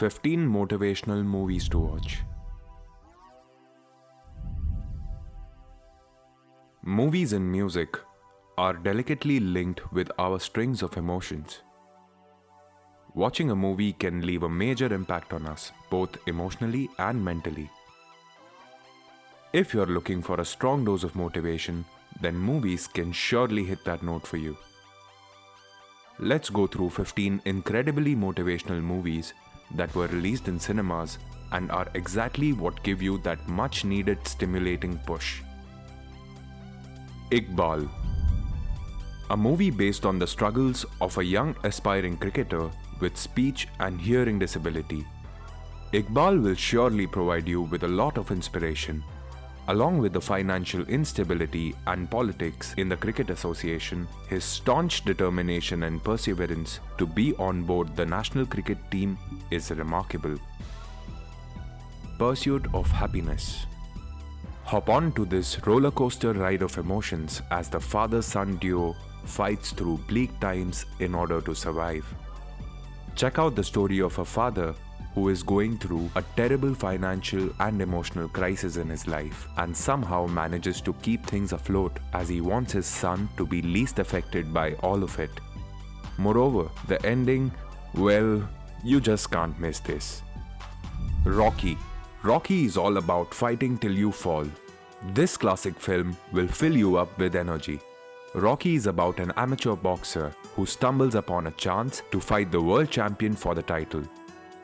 15 motivational movies to watch. Movies and music are delicately linked with our strings of emotions. Watching a movie can leave a major impact on us, both emotionally and mentally. If you're looking for a strong dose of motivation, then movies can surely hit that note for you. Let's go through 15 incredibly motivational movies that were released in cinemas and are exactly what give you that much needed stimulating push. Iqbal, a movie based on the struggles of a young aspiring cricketer with speech and hearing disability. Iqbal will surely provide you with a lot of inspiration. Along with the financial instability and politics in the Cricket Association, his staunch determination and perseverance to be on board the national cricket team is remarkable. Pursuit of Happiness. Hop on to this roller coaster ride of emotions as the father-son duo fights through bleak times in order to survive. Check out the story of a father who is going through a terrible financial and emotional crisis in his life and somehow manages to keep things afloat as he wants his son to be least affected by all of it. Moreover, the ending, well, you just can't miss this. Rocky. Rocky is all about fighting till you fall. This classic film will fill you up with energy. Rocky is about an amateur boxer who stumbles upon a chance to fight the world champion for the title.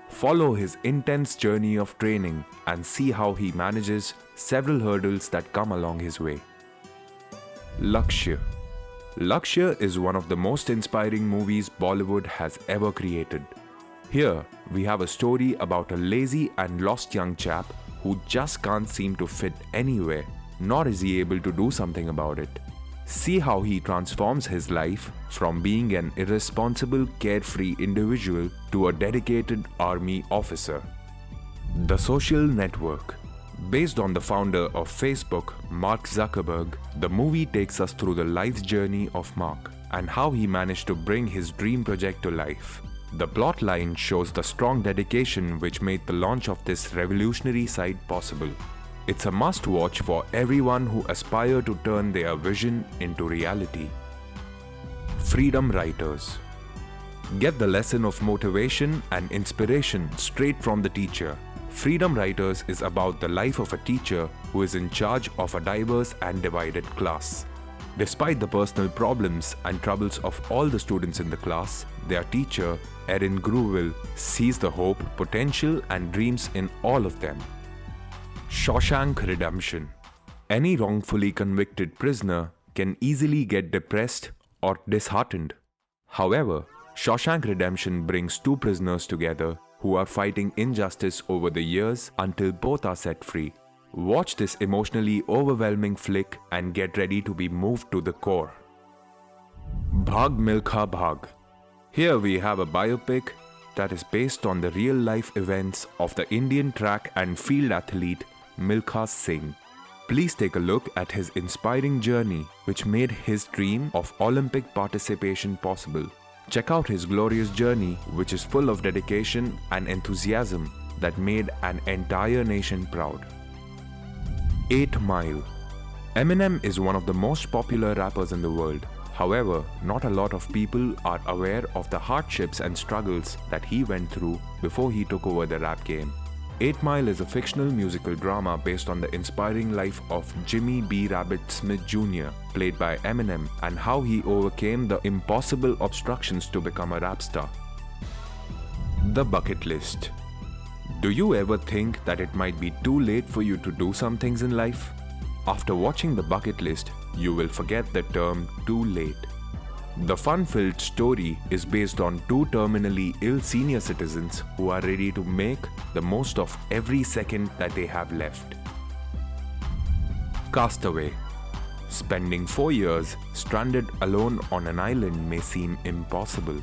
Follow his intense journey of training and see how he manages several hurdles that come along his way. Lakshya. Lakshya is one of the most inspiring movies Bollywood has ever created. Here, we have a story about a lazy and lost young chap who just can't seem to fit anywhere, nor is he able to do something about it. See how he transforms his life from being an irresponsible, carefree individual to a dedicated army officer. The Social Network. Based on the founder of Facebook, Mark Zuckerberg, the movie takes us through the life journey of Mark and how he managed to bring his dream project to life. The plotline shows the strong dedication which made the launch of this revolutionary site possible. It's a must-watch for everyone who aspire to turn their vision into reality. Freedom Writers. Get the lesson of motivation and inspiration straight from the teacher. Freedom Writers is about the life of a teacher who is in charge of a diverse and divided class. Despite the personal problems and troubles of all the students in the class, their teacher, Erin Grewell, sees the hope, potential, and dreams in all of them. Shawshank Redemption. Any wrongfully convicted prisoner can easily get depressed or disheartened. However, Shawshank Redemption brings two prisoners together who are fighting injustice over the years until both are set free. Watch this emotionally overwhelming flick and get ready to be moved to the core. Bhag Milkha Bhag. Here we have a biopic that is based on the real-life events of the Indian track and field athlete Milkha Singh. Please take a look at his inspiring journey which made his dream of Olympic participation possible. Check out his glorious journey which is full of dedication and enthusiasm that made an entire nation proud. 8 Mile. Eminem is one of the most popular rappers in the world. However, not a lot of people are aware of the hardships and struggles that he went through before he took over the rap game. 8 Mile is a fictional musical drama based on the inspiring life of Jimmy B. Rabbit Smith Jr., played by Eminem, and how he overcame the impossible obstructions to become a rap star. The Bucket List. Do you ever think that it might be too late for you to do some things in life? After watching The Bucket List, you will forget the term too late. The fun-filled story is based on two terminally ill senior citizens who are ready to make the most of every second that they have left. Castaway. Spending 4 years stranded alone on an island may seem impossible.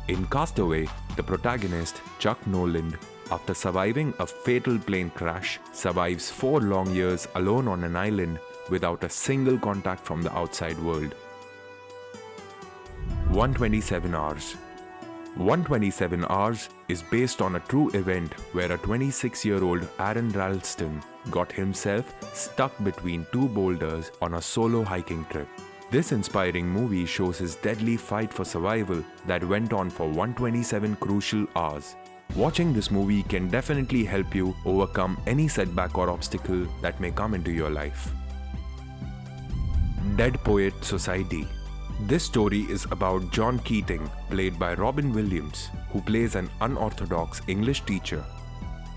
In Castaway, the protagonist, Chuck Noland, after surviving a fatal plane crash, survives 4 long years alone on an island without a single contact from the outside world. 127 Hours. 127 Hours is based on a true event where a 26-year-old Aaron Ralston got himself stuck between two boulders on a solo hiking trip. This inspiring movie shows his deadly fight for survival that went on for 127 crucial hours. Watching this movie can definitely help you overcome any setback or obstacle that may come into your life. Dead Poet Society. This story is about John Keating, played by Robin Williams, who plays an unorthodox English teacher.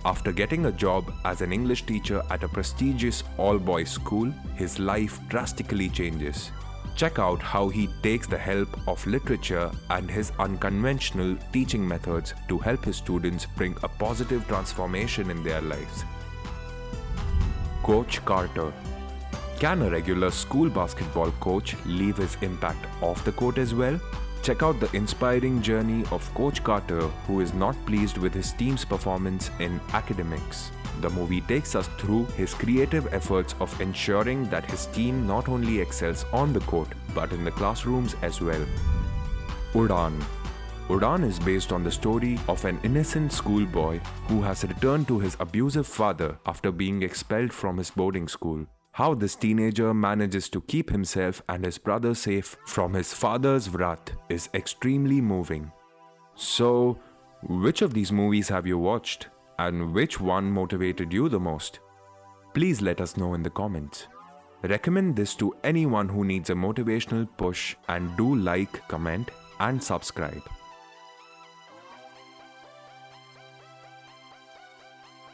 After getting a job as an English teacher at a prestigious all-boys school, his life drastically changes. Check out how he takes the help of literature and his unconventional teaching methods to help his students bring a positive transformation in their lives. Coach Carter. Can a regular school basketball coach leave his impact off the court as well? Check out the inspiring journey of Coach Carter, who is not pleased with his team's performance in academics. The movie takes us through his creative efforts of ensuring that his team not only excels on the court, but in the classrooms as well. Udaan. Udaan is based on the story of an innocent schoolboy who has returned to his abusive father after being expelled from his boarding school. How this teenager manages to keep himself and his brother safe from his father's wrath is extremely moving. So, which of these movies have you watched? And which one motivated you the most? Please let us know in the comments. Recommend this to anyone who needs a motivational push, and do like, comment and subscribe.